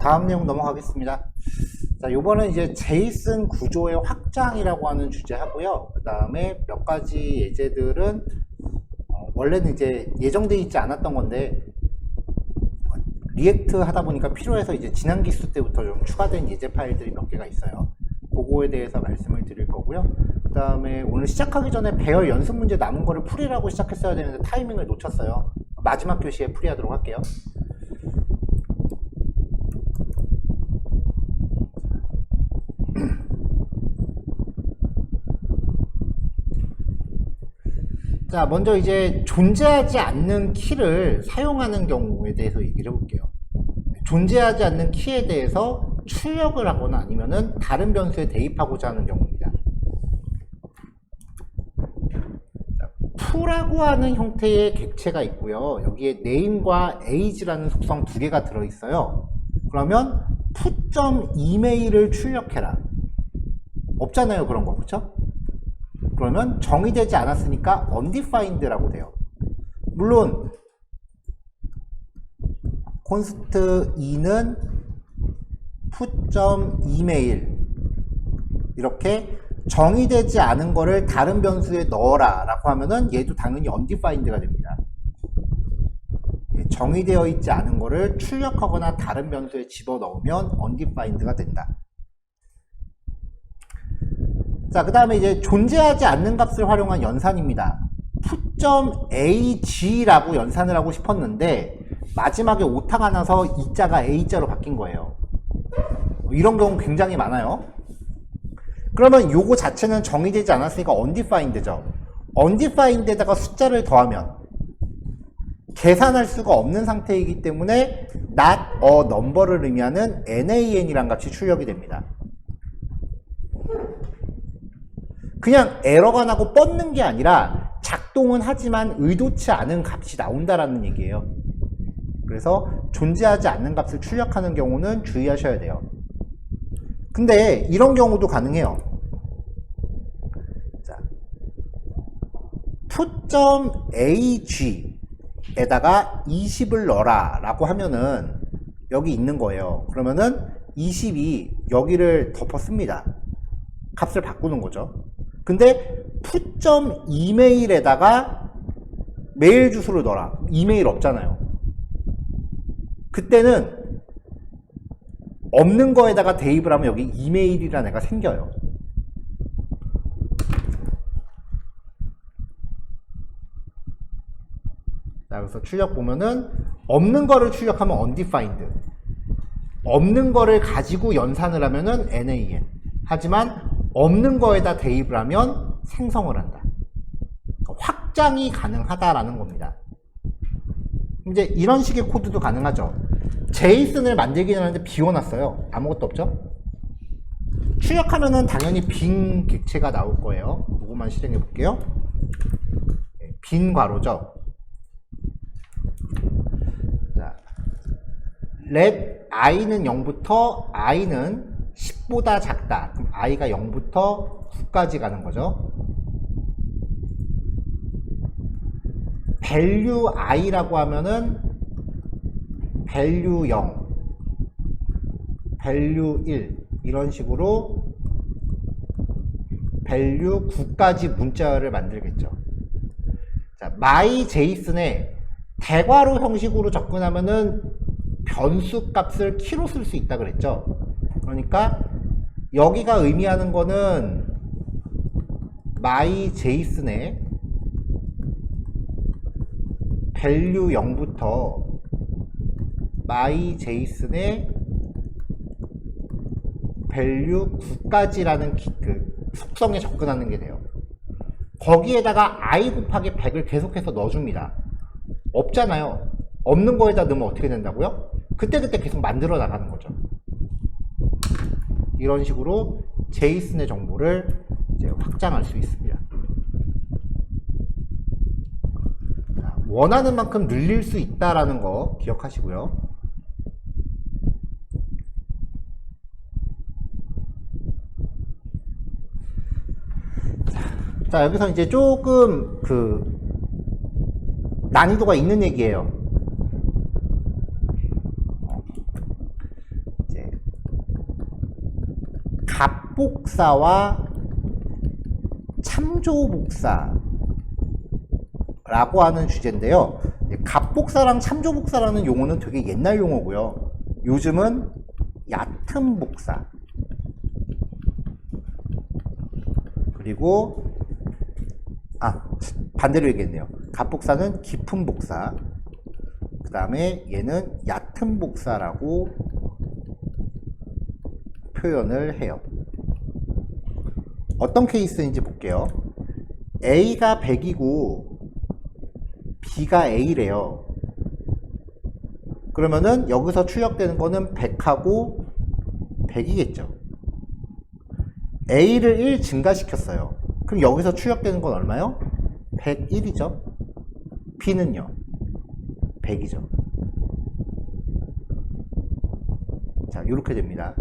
다음 내용 넘어가겠습니다. 자, 요번은 이제 제이슨 구조의 확장이라고 하는 주제 하고요. 그 다음에 몇 가지 예제들은 원래는 이제 예정되어 있지 않았던 건데 리액트 하다 보니까 필요해서 이제 지난 기수 때부터 좀 추가된 예제 파일들이 몇 개가 있어요. 그거에 대해서 말씀을 드릴 거고요. 그 다음에 오늘 시작하기 전에 배열 연습 문제 남은 거를 풀이라고 시작했어야 되는데 타이밍을 놓쳤어요. 마지막 교시에 풀이하도록 할게요. 자, 먼저 이제 존재하지 않는 키를 사용하는 경우에 대해서 얘기를 해볼게요. 존재하지 않는 키에 대해서 출력을 하거나 아니면은 다른 변수에 대입하고자 하는 경우입니다. to라고 하는 형태의 객체가 있고요. 여기에 name과 age라는 속성 두 개가 들어있어요. 그러면 put.email을 출력해라. 없잖아요, 그런 거, 그쵸? 그러면 정의되지 않았으니까 undefined라고 돼요. 물론 const e는 put.email 이렇게 정의되지 않은 거를 다른 변수에 넣어라 라고 하면은 얘도 당연히 undefined가 됩니다. 정의되어 있지 않은 거를 출력하거나 다른 변수에 집어넣으면 undefined가 된다. 자, 그 다음에 이제 존재하지 않는 값을 활용한 연산입니다. put.ag라고 연산을 하고 싶었는데 마지막에 오타가 나서 이자가 a자로 바뀐 거예요. 이런 경우 굉장히 많아요. 그러면 요거 자체는 정의되지 않았으니까 undefined죠. undefined에다가 숫자를 더하면 계산할 수가 없는 상태이기 때문에 not a number를 의미하는 nan이란 값이 출력이 됩니다. 그냥 에러가 나고 뻗는 게 아니라 작동은 하지만 의도치 않은 값이 나온다라는 얘기예요. 그래서 존재하지 않는 값을 출력하는 경우는 주의하셔야 돼요. 근데 이런 경우도 가능해요. 자, put.ag에다가 20을 넣어라 라고 하면은 여기 있는 거예요. 그러면은 20이 여기를 덮어씁니다. 값을 바꾸는 거죠. 근데 put.email에다가 메일 주소를 넣어라. 이메일 없잖아요. 그때는 없는 거에다가 대입을 하면 여기 이메일이라는 애가 생겨요. 자, 그래서 출력 보면은 없는 거를 출력하면 undefined, 없는 거를 가지고 연산을 하면은 nan, 하지만 없는 거에다 대입을 하면 생성을 한다. 확장이 가능하다라는 겁니다. 이제 이런 식의 코드도 가능하죠. 제이슨을 만들기 전에 비워놨어요. 아무것도 없죠? 출력하면은 당연히 빈 객체가 나올 거예요. 이것만 실행해 볼게요. 빈 괄호죠. 자, let i는 0부터 i는 10보다 작다. 그럼 i가 0부터 9까지 가는 거죠. value i라고 하면은 value 0, value 1 이런 식으로 value 9까지 문자를 만들겠죠. 자, my JSON에 대괄호 형식으로 접근하면은 변수 값을 키로 쓸 수 있다 그랬죠. 그러니까 여기가 의미하는 거는 my JSON에 value 0부터 my JSON의 value 9까지라는 그 속성에 접근하는 게 돼요. 거기에다가 i 곱하기 100을 계속해서 넣어줍니다. 없잖아요. 없는 거에다 넣으면 어떻게 된다고요? 그때그때 계속 만들어 나가는 거죠. 이런 식으로 JSON의 정보를 이제 확장할 수 있습니다. 자, 원하는 만큼 늘릴 수 있다라는 거 기억하시고요. 자, 여기서 이제 조금 난이도가 있는 얘기예요. 갑복사와 참조복사라고 하는 주제인데요. 갑복사랑 참조복사라는 용어는 되게 옛날 용어고요. 요즘은 얕은 복사, 그리고 반대로 얘기했네요. 갑복사는 깊은 복사, 그 다음에 얘는 얕은 복사라고 표현을 해요. 어떤 케이스인지 볼게요. A가 100이고 B가 A래요. 그러면은 여기서 추적되는 거는 100하고 100이겠죠. A를 1 증가시켰어요. 그럼 여기서 추적되는 건 얼마요? 101이죠. B는요? 100이죠. 자, 이렇게 됩니다.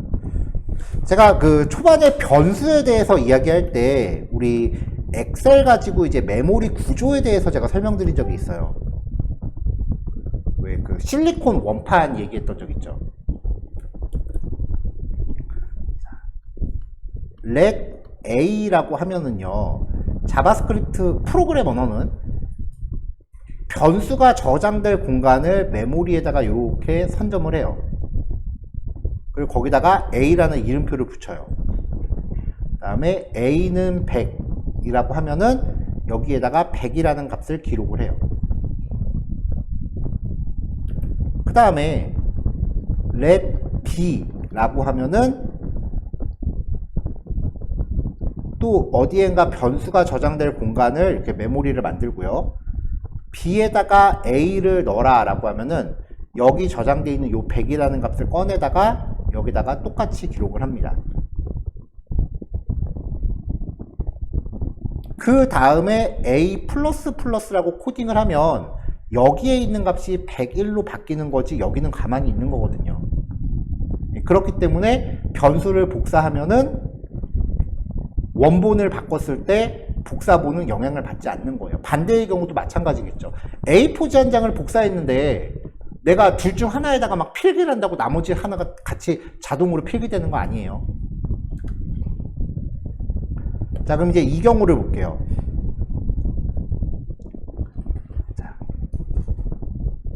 제가 그 초반에 변수에 대해서 이야기할 때 우리 엑셀 가지고 이제 메모리 구조에 대해서 제가 설명드린 적이 있어요. 왜 그 실리콘 원판 얘기했던 적 있죠. let A라고 하면은요, 자바스크립트 프로그램 언어는 변수가 저장될 공간을 메모리에다가 이렇게 선점을 해요. 그리고 거기다가 A라는 이름표를 붙여요. 그 다음에 A는 100이라고 하면은 여기에다가 100이라는 값을 기록을 해요. 그 다음에 let B라고 하면은 또 어디엔가 변수가 저장될 공간을 이렇게 메모리를 만들고요. B에다가 A를 넣어라 라고 하면은 여기 저장되어 있는 요 100이라는 값을 꺼내다가 여기다가 똑같이 기록을 합니다. 그 다음에 A++라고 코딩을 하면 여기에 있는 값이 101로 바뀌는 거지 여기는 가만히 있는 거거든요. 그렇기 때문에 변수를 복사하면은 원본을 바꿨을 때 복사본은 영향을 받지 않는 거예요. 반대의 경우도 마찬가지겠죠. A4지 한 장을 복사했는데 내가 둘 중 하나에다가 막 필기를 한다고 나머지 하나가 같이 자동으로 필기되는 거 아니에요. 자, 그럼 이제 이 경우를 볼게요.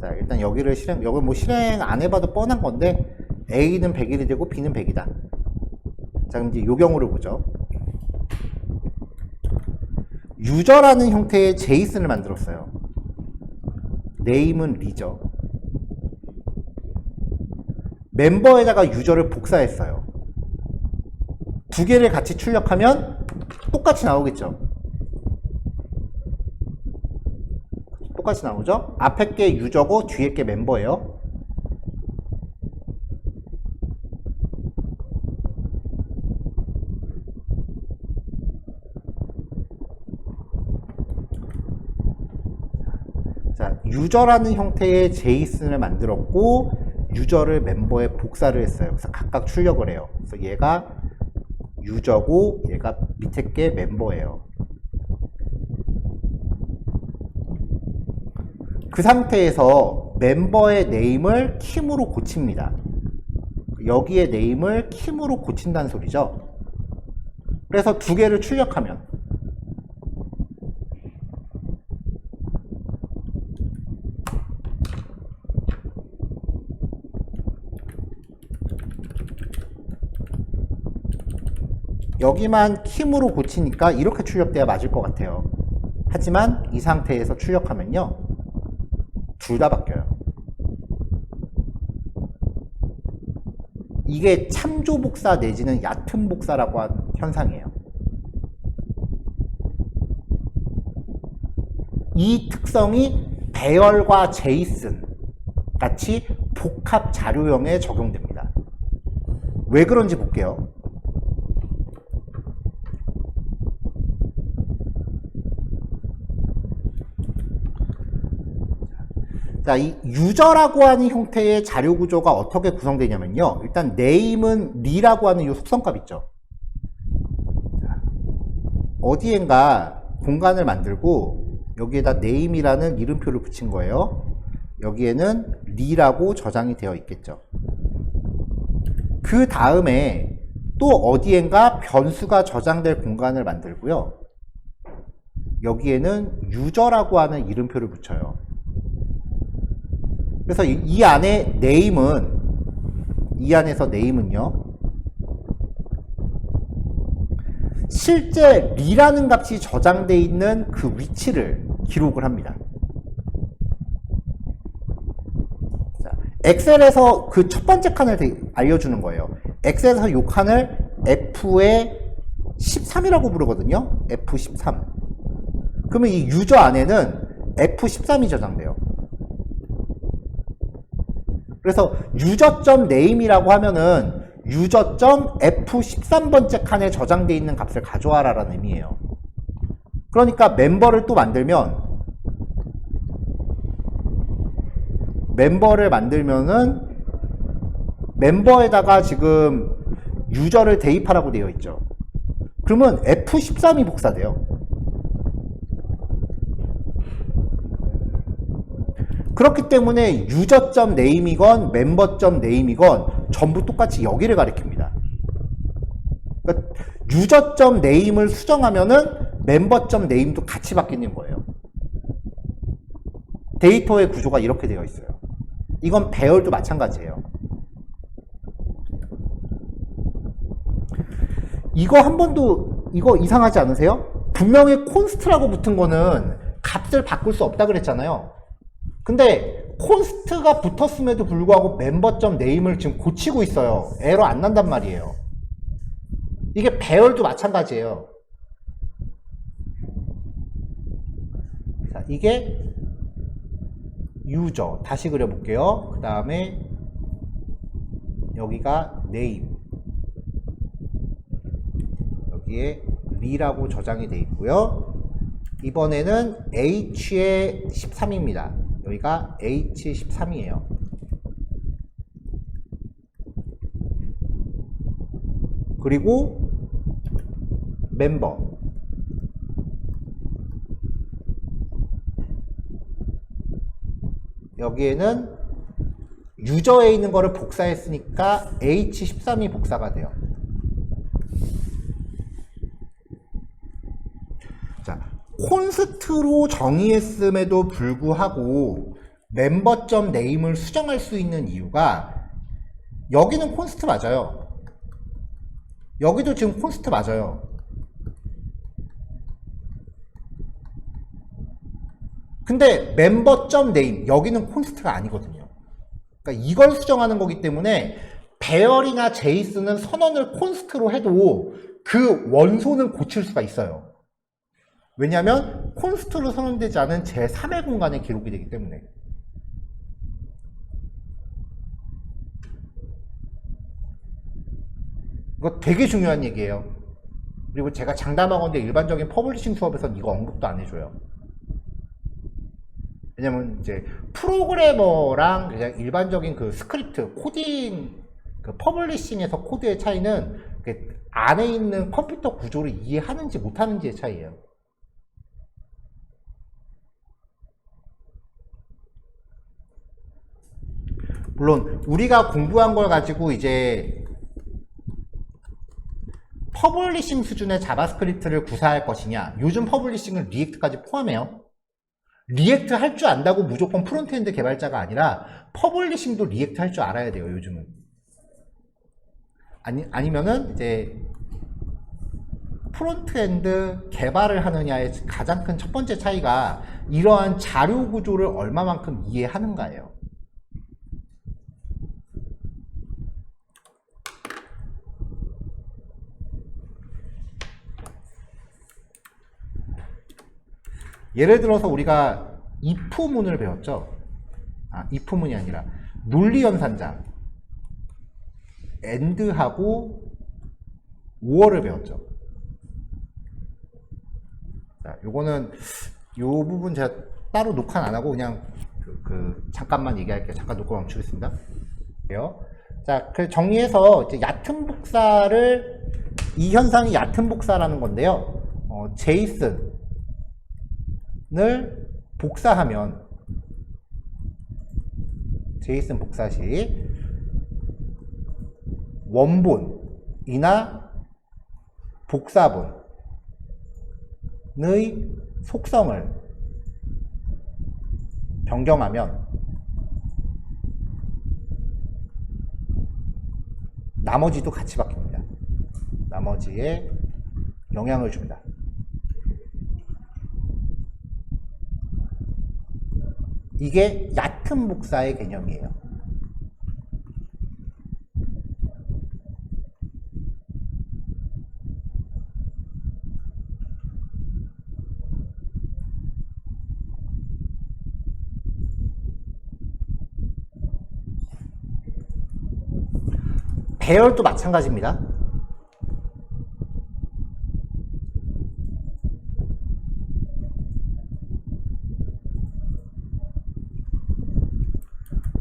자, 일단 여기를 여기 뭐 실행 안 해봐도 뻔한 건데 A는 100일이 되고 B는 100이다. 자, 그럼 이제 이 경우를 보죠. 유저라는 형태의 제이슨을 만들었어요. 네임은 리죠. 멤버에다가 유저를 복사했어요. 두 개를 같이 출력하면 똑같이 나오겠죠. 똑같이 나오죠. 앞에 게 유저고 뒤에 게 멤버예요. 자, 유저라는 형태의 제이슨을 만들었고 유저를 멤버에 복사를 했어요. 그래서 각각 출력을 해요. 그래서 얘가 유저고 얘가 밑에 게 멤버예요. 그 상태에서 멤버의 네임을 킴으로 고칩니다. 여기에 네임을 킴으로 고친다는 소리죠. 그래서 두 개를 출력하면 여기만 킴으로 고치니까 이렇게 출력돼야 맞을 것 같아요. 하지만 이 상태에서 출력하면요, 둘 다 바뀌어요. 이게 참조 복사 내지는 얕은 복사라고 하는 현상이에요. 이 특성이 배열과 제이슨 같이 복합 자료형에 적용됩니다. 왜 그런지 볼게요. 자, 이 유저라고 하는 형태의 자료 구조가 어떻게 구성되냐면요. 일단 name은 리라고 하는 이 속성값 있죠. 자, 어디엔가 공간을 만들고 여기에다 name이라는 이름표를 붙인 거예요. 여기에는 리라고 저장이 되어 있겠죠. 그 다음에 또 어디엔가 변수가 저장될 공간을 만들고요. 여기에는 유저라고 하는 이름표를 붙여요. 그래서 이 안에 name은, 이 안에서 name은요, 실제 리라는 값이 저장되어 있는 그 위치를 기록을 합니다. 자, 엑셀에서 그 첫 번째 칸을 알려주는 거예요. 엑셀에서 이 칸을 F의 13이라고 부르거든요. F13. 그러면 이 유저 안에는 F13이 저장돼요. 그래서 user.name이라고 하면은 user.f13번째 칸에 저장되어 있는 값을 가져와라 라는 의미예요. 그러니까 멤버를 또 만들면은 멤버에다가 지금 유저를 대입하라고 되어 있죠. 그러면 F13이 복사돼요. 그렇기 때문에 user.name이건 member.name이건 전부 똑같이 여기를 가리킵니다. 그러니까 user.name을 수정하면은 member.name도 같이 바뀌는 거예요. 데이터의 구조가 이렇게 되어 있어요. 이건 배열도 마찬가지예요. 이거 한 번도 이거 이상하지 않으세요? 분명히 const라고 붙은 거는 값을 바꿀 수 없다 그랬잖아요. 근데 const가 붙었음에도 불구하고 member.name을 지금 고치고 있어요. 에러 안 난단 말이에요. 이게 배열도 마찬가지예요. 자, 이게 user. 다시 그려볼게요. 그 다음에 여기가 name. 여기에 리라고 저장이 되어 있고요. 이번에는 h의 13입니다. 여기가 H13이에요. 그리고 멤버. 여기에는 유저에 있는 거를 복사했으니까 H13이 복사가 돼요. 자, 콘스트로 정의했음에도 불구하고 member.name을 수정할 수 있는 이유가 여기는 콘스트 맞아요. 여기도 지금 콘스트 맞아요. 근데 member.name 여기는 콘스트가 아니거든요. 그러니까 이걸 수정하는 거기 때문에 배열이나 제이스는 선언을 콘스트로 해도 그 원소는 고칠 수가 있어요. 왜냐하면 콘스트로 선언되지 않은 제3의 공간에 기록이 되기 때문에. 이거 되게 중요한 얘기예요. 그리고 제가 장담하건대 일반적인 퍼블리싱 수업에서는 이거 언급도 안 해줘요. 왜냐면 이제 프로그래머랑 그냥 일반적인 그 스크립트, 코딩, 그 퍼블리싱에서 코드의 차이는 그 안에 있는 컴퓨터 구조를 이해하는지 못하는지의 차이예요. 물론 우리가 공부한 걸 가지고 이제 퍼블리싱 수준의 자바스크립트를 구사할 것이냐. 요즘 퍼블리싱은 리액트까지 포함해요. 리액트 할 줄 안다고 무조건 프론트엔드 개발자가 아니라 퍼블리싱도 리액트 할 줄 알아야 돼요. 요즘은. 아니면은 이제 프론트엔드 개발을 하느냐의 가장 큰 첫 번째 차이가 이러한 자료 구조를 얼마만큼 이해하는가예요. 예를 들어서 우리가 if문을 배웠죠. if문이 아니라 논리연산자 and하고 or를 배웠죠. 자, 요거는 요 부분 제가 따로 녹화는 안 하고 그냥 잠깐만 얘기할게요. 잠깐 녹화 멈추겠습니다. 자, 그 정리해서 이제 얕은 복사를 이 현상이 얕은 복사라는 건데요. 제이슨 을 복사하면 제이슨 복사 시 원본 이나 복사분의 속성을 변경하면 나머지도 같이 바뀝니다. 나머지에 영향을 줍니다. 이게 얕은 복사의 개념이에요. 배열도 마찬가지입니다.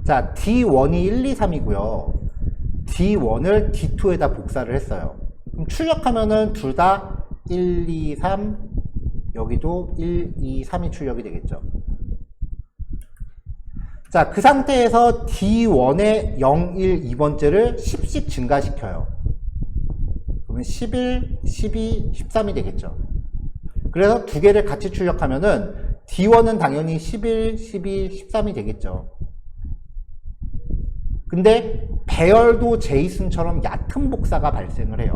자, D1이 1, 2, 3이고요. D1을 D2에다 복사를 했어요. 그럼 출력하면은 둘 다 1, 2, 3, 여기도 1, 2, 3이 출력이 되겠죠. 자, 그 상태에서 D1의 0, 1, 2번째를 10씩 증가시켜요. 그러면 11, 12, 13이 되겠죠. 그래서 두 개를 같이 출력하면은 D1은 당연히 11, 12, 13이 되겠죠. 근데 배열도 제이슨처럼 얕은 복사가 발생을 해요.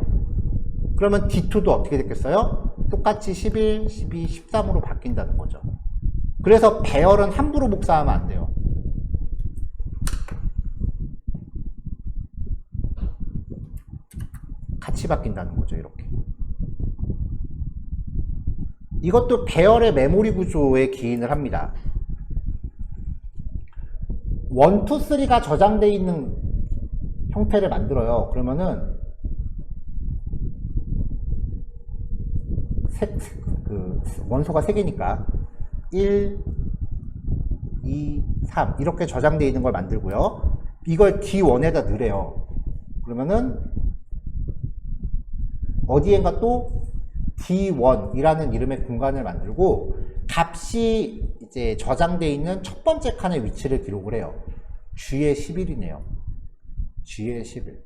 그러면 D2도 어떻게 됐겠어요? 똑같이 11, 12, 13으로 바뀐다는 거죠. 그래서 배열은 함부로 복사하면 안 돼요. 같이 바뀐다는 거죠. 이렇게. 이것도 배열의 메모리 구조에 기인을 합니다. 1, 2, 3가 저장되어 있는 형태를 만들어요. 그러면은 원소가 3개니까 1, 2, 3 이렇게 저장되어 있는 걸 만들고요. 이걸 D1에다 넣으래요. 그러면은 어디엔가 또 D1이라는 이름의 공간을 만들고 값이 이제 저장되어 있는 첫 번째 칸의 위치를 기록을 해요. G의 11이네요. G의 11.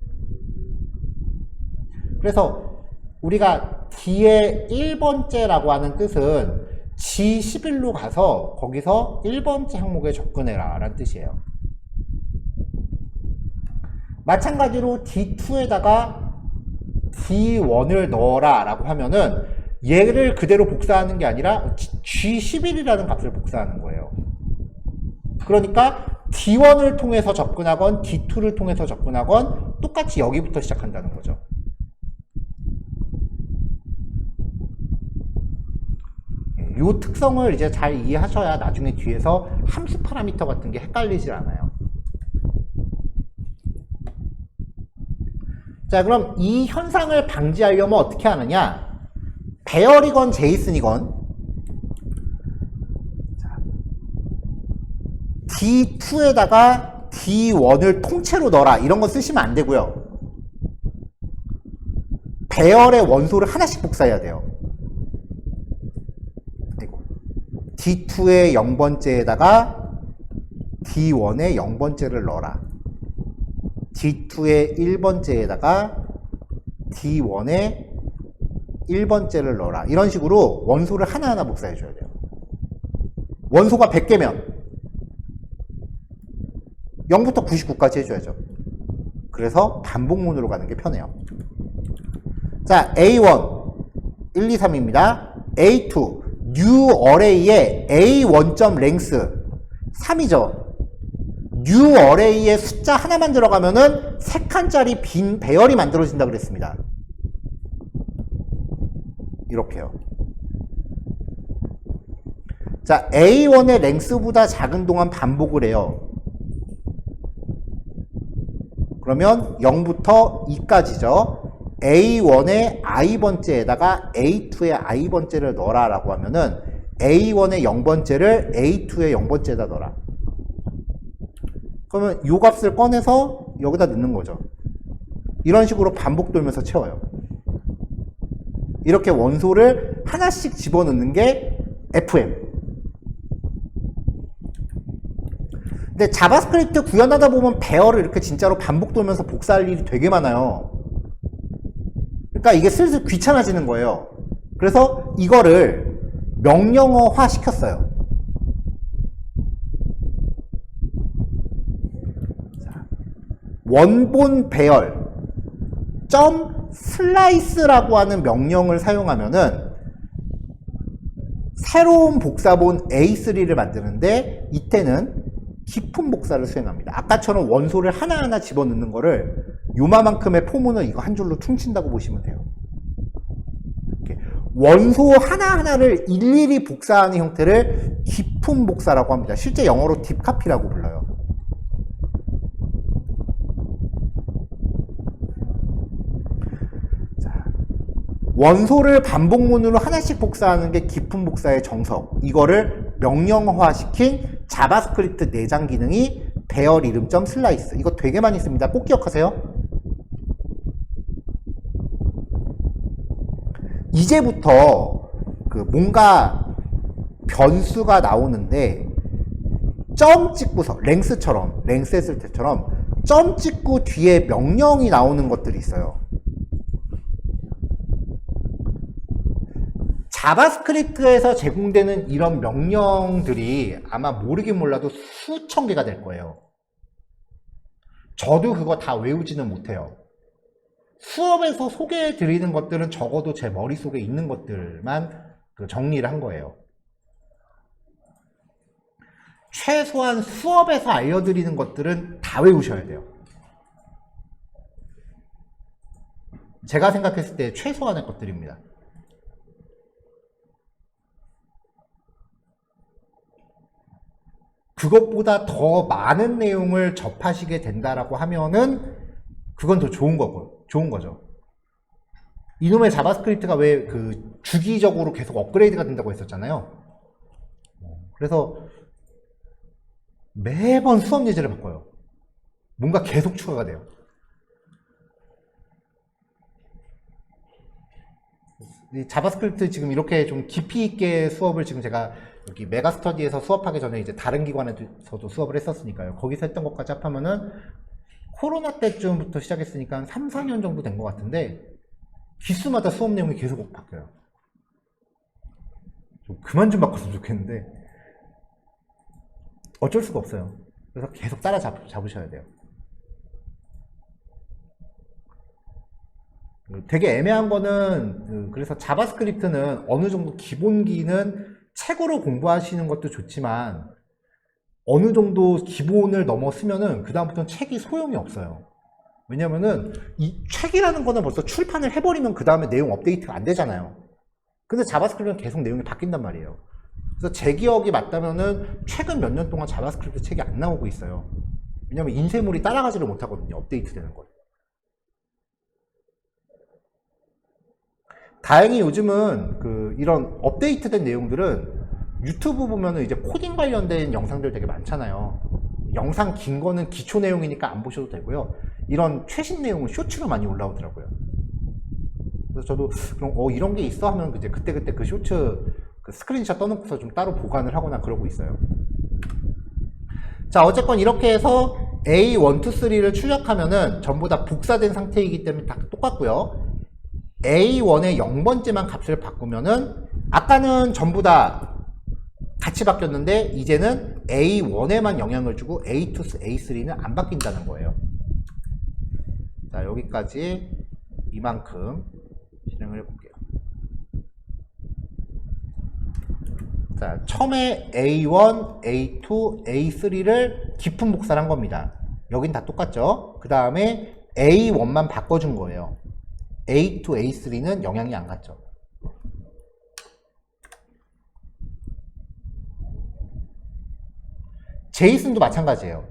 그래서 우리가 D의 1번째라고 하는 뜻은 G11로 가서 거기서 1번째 항목에 접근해라 라는 뜻이에요. 마찬가지로 D2에다가 D1을 넣어라 라고 하면은 얘를 그대로 복사하는 게 아니라 G11이라는 값을 복사하는 거예요. 그러니까 D1을 통해서 접근하건 D2를 통해서 접근하건 똑같이 여기부터 시작한다는 거죠. 이 특성을 이제 잘 이해하셔야 나중에 뒤에서 함수 파라미터 같은 게 헷갈리질 않아요. 자, 그럼 이 현상을 방지하려면 어떻게 하느냐? 배열이건 제이슨이건 D2에다가 D1을 통째로 넣어라 이런 거 쓰시면 안 되고요. 배열의 원소를 하나씩 복사해야 돼요. D2의 0번째에다가 D1의 0번째를 넣어라. D2의 1번째에다가 D1의 1번째를 넣어라. 이런 식으로 원소를 하나하나 복사해 줘야 돼요. 원소가 100개면 0부터 99까지 해줘야죠. 그래서 반복문으로 가는 게 편해요. 자, A1 1, 2, 3입니다. A2 new array의 A1.length 3이죠. new array의 숫자 하나만 들어가면은 3칸짜리 빈 배열이 만들어진다 그랬습니다. 이렇게요. 자, A1의 length보다 작은 동안 반복을 해요. 그러면 0부터 2까지죠. A1의 i번째에다가 A2의 i번째를 넣어라 라고 하면은 A1의 0번째를 A2의 0번째에다 넣어라. 그러면 이 값을 꺼내서 여기다 넣는 거죠. 이런 식으로 반복 돌면서 채워요. 이렇게 원소를 하나씩 집어넣는 게 FM. 근데 자바스크립트 구현하다 보면 배열을 이렇게 진짜로 반복 돌면서 복사할 일이 되게 많아요. 그러니까 이게 슬슬 귀찮아지는 거예요. 그래서 이거를 명령어화 시켰어요. 원본 배열 점 슬라이스라고 하는 명령을 사용하면은 새로운 복사본 A3를 만드는데 이때는 깊은 복사를 수행합니다. 아까처럼 원소를 하나하나 집어넣는 거를 요만큼의 포문을 이거 한 줄로 퉁친다고 보시면 돼요. 이렇게 원소 하나하나를 일일이 복사하는 형태를 깊은 복사라고 합니다. 실제 영어로 딥카피라고 불러요. 원소를 반복문으로 하나씩 복사하는 게 깊은 복사의 정석. 이거를 명령어화시킨 자바스크립트 내장 기능이 배열 이름점 슬라이스. 이거 되게 많이 씁니다. 꼭 기억하세요. 이제부터 그 뭔가 변수가 나오는데 점 찍고서 랭스처럼 랭스 했을 때처럼 점 찍고 뒤에 명령이 나오는 것들이 있어요. 자바스크립트에서 제공되는 이런 명령들이 아마 모르긴 몰라도 수천 개가 될 거예요. 저도 그거 다 외우지는 못해요. 수업에서 소개해 드리는 것들은 적어도 제 머릿속에 있는 것들만 정리를 한 거예요. 최소한 수업에서 알려드리는 것들은 다 외우셔야 돼요. 제가 생각했을 때 최소한의 것들입니다. 그것보다 더 많은 내용을 접하시게 된다라고 하면은 그건 더 좋은 거죠. 이놈의 자바스크립트가 왜 그 주기적으로 계속 업그레이드가 된다고 했었잖아요. 그래서 매번 수업 예제를 바꿔요. 뭔가 계속 추가가 돼요. 이 자바스크립트 지금 이렇게 좀 깊이 있게 수업을 지금 제가 여기 메가스터디에서 수업하기 전에 이제 다른 기관에서도 수업을 했었으니까요. 거기서 했던 것까지 합하면은 코로나 때쯤부터 시작했으니까 한 3, 4년 정도 된 것 같은데 기수마다 수업 내용이 계속 바뀌어요. 좀 그만 좀 바꿨으면 좋겠는데 어쩔 수가 없어요. 그래서 계속 따라잡으셔야 돼요. 되게 애매한 거는 그래서 자바스크립트는 어느 정도 기본기는 책으로 공부하시는 것도 좋지만 어느 정도 기본을 넘어서면은 그 다음부터는 책이 소용이 없어요. 왜냐면은 이 책이라는 거는 벌써 출판을 해버리면 그 다음에 내용 업데이트가 안 되잖아요. 근데 자바스크립트는 계속 내용이 바뀐단 말이에요. 그래서 제 기억이 맞다면은 최근 몇 년 동안 자바스크립트 책이 안 나오고 있어요. 왜냐면 인쇄물이 따라가지를 못하거든요. 업데이트 되는 걸. 다행히 요즘은 이런 업데이트된 내용들은 유튜브 보면은 이제 코딩 관련된 영상들 되게 많잖아요. 영상 긴 거는 기초 내용이니까 안 보셔도 되고요. 이런 최신 내용은 쇼츠로 많이 올라오더라고요. 그래서 저도 그럼 이런 게 있어 하면 이제 그때그때 그 쇼츠 스크린샷 떠놓고서 좀 따로 보관을 하거나 그러고 있어요. 자, 어쨌건 이렇게 해서 A1, 2, 3를 출력하면은 전부 다 복사된 상태이기 때문에 다 똑같고요. A1의 0번째만 값을 바꾸면은 아까는 전부 다 같이 바뀌었는데 이제는 A1에만 영향을 주고 A2, A3는 안 바뀐다는 거예요. 자, 여기까지 이만큼 실행을 해볼게요. 자, 처음에 A1, A2, A3를 깊은 복사를 한 겁니다. 여긴 다 똑같죠? 그 다음에 A1만 바꿔준 거예요. A2, A3는 영향이 안 갔죠. 제이슨도 마찬가지예요.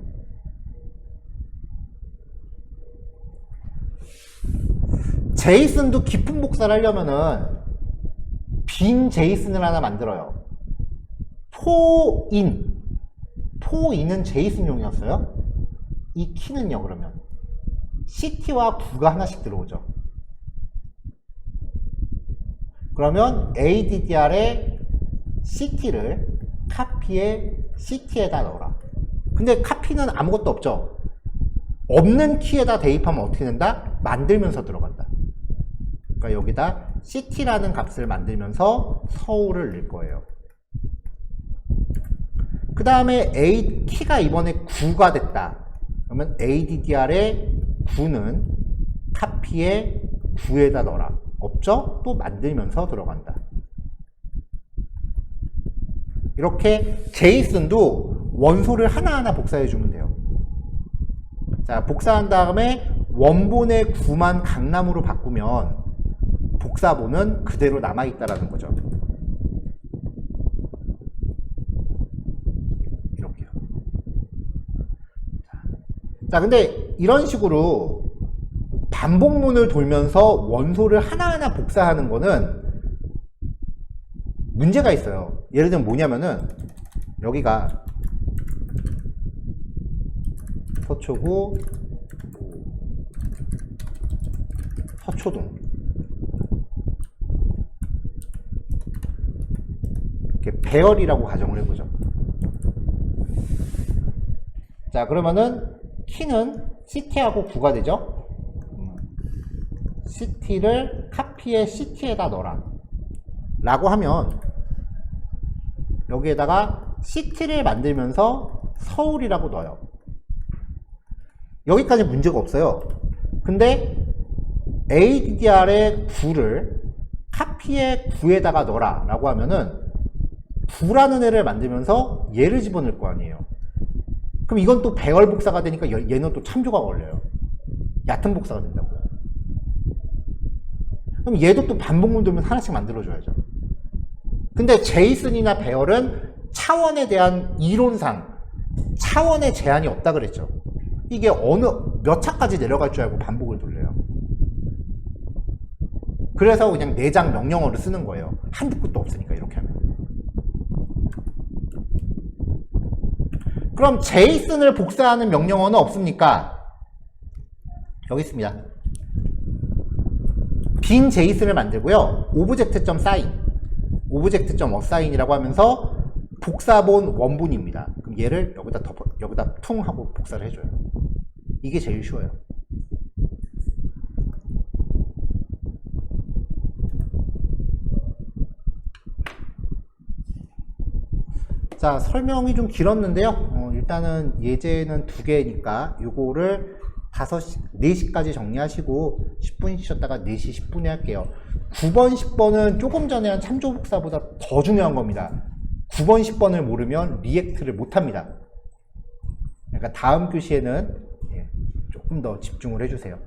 제이슨도 깊은 복사를 하려면은 빈 제이슨을 하나 만들어요. 포인은 제이슨용이었어요. 이 키는요, 그러면 CT와 9가 하나씩 들어오죠. 그러면 ADDR에 CT를 카피에 CT에다 넣어라. 근데 카피는 아무것도 없죠. 없는 키에다 대입하면 어떻게 된다? 만들면서 들어간다. 그러니까 여기다 city라는 값을 만들면서 서울을 넣을 거예요. 그 다음에 A 키가 이번에 9가 됐다. 그러면 ADDR의 9는 카피에 9에다 넣어라. 없죠? 또 만들면서 들어간다. 이렇게 제이슨도 원소를 하나하나 복사해 주면 돼요. 자, 복사한 다음에 원본의 9만 강남으로 바꾸면 복사본은 그대로 남아있다라는 거죠. 이렇게요. 자, 근데 이런 식으로 반복문을 돌면서 원소를 하나하나 복사하는 거는 문제가 있어요. 예를 들면 뭐냐면은 여기가 서초구 서초동 이렇게 배열이라고 가정을 해보죠. 자, 그러면은 키는 city하고 9가 되죠. city를 카피에 city에다 넣어라 라고 하면 여기에다가 city를 만들면서 서울이라고 넣어요. 여기까지 문제가 없어요. 근데 ADDR의 9를 카피에 9에다가 넣어라 라고 하면은 9라는 애를 만들면서 얘를 집어넣을 거 아니에요. 그럼 이건 또 배열 복사가 되니까 얘는 또 참조가 걸려요. 얕은 복사가 된다고요. 그럼 얘도 또 반복문 돌면 하나씩 만들어줘야죠. 근데 제이슨이나 배열은 차원에 대한 이론상 차원의 제한이 없다 그랬죠. 이게 어느 몇 차까지 내려갈 줄 알고 반복을 돌려요. 그래서 그냥 내장 명령어를 쓰는 거예요. 한두 끝도 없으니까 이렇게 하면. 그럼 제이슨을 복사하는 명령어는 없습니까? 여기 있습니다. 빈 제이슨을 만들고요. 오브젝트.sign, 오브젝트.assign 이라고 하면서 복사본 원본입니다. 그럼 얘를 여기다 퉁 하고 복사를 해줘요. 이게 제일 쉬워요. 자, 설명이 좀 길었는데요. 일단은 예제는 2개니까 요거를 4시까지 정리하시고 10분 쉬셨다가 4시 10분에 할게요. 9번, 10번은 조금 전에 한 참조 복사보다 더 중요한 겁니다. 9번, 10번을 모르면 리액트를 못합니다. 그러니까 다음 교시에는 조금 더 집중을 해주세요.